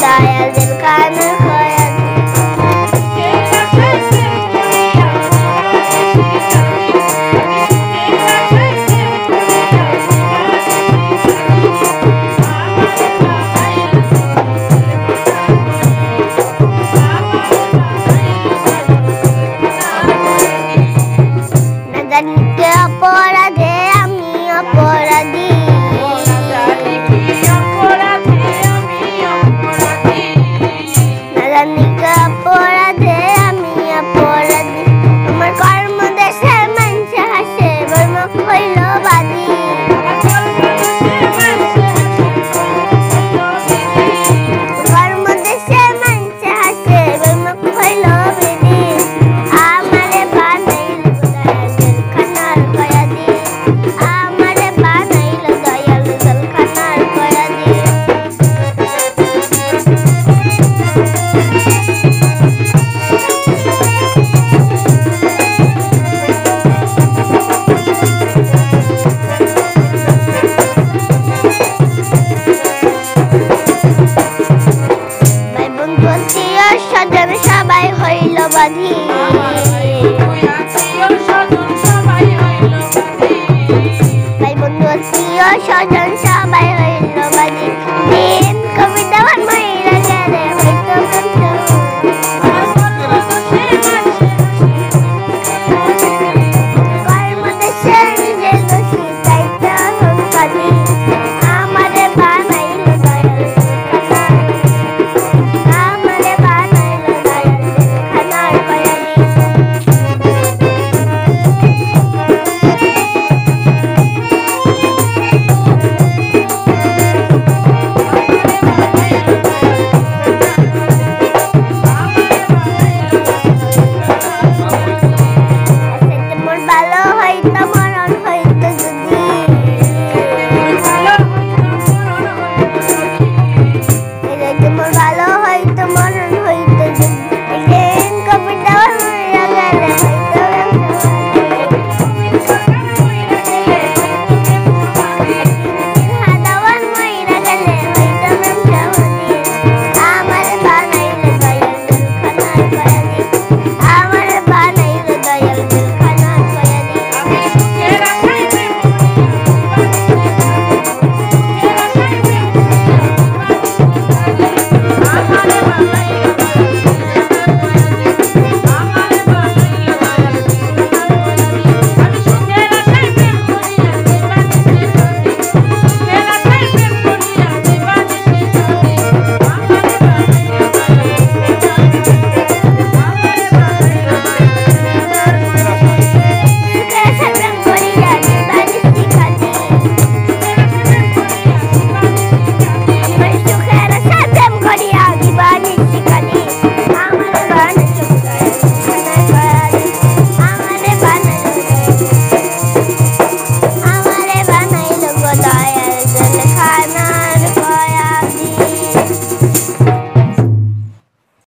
দয়াল দিল খানার খয়াদি নাজানিকে অপরাধে আমি অপরাধী নাজানিকে অপরাধে আমি অপরাধী আমার কর্ম দেশে মানুষে হাসে বর্মক হইল বাদী কর্ম দেশে মানুষে হাসে বর্মক হইল বিধি আমারে বানাইল দয়াল দিল খানার খয়াদি আমারে বানাইল দয়াল দিল খানার খয়াদি ভাই বন্ধু আত্মীয় স্বজন সবাই হইল বাধি ভাই বন্ধু আত্মীয় স্বজন সবাই হইল বাধি দিন কবিতা আমার মহিলা গেলে হইতো কর্ম দেশে নিজের দোষী চাইতে সংকাদি আমারে বানাইল দয়াল দিল খানার আমারে বানাইল দয়াল দিল খানার খয়াদি মোর ভালো হইতো মরণ হইতো যদি মোর ভালো হইতো মরণ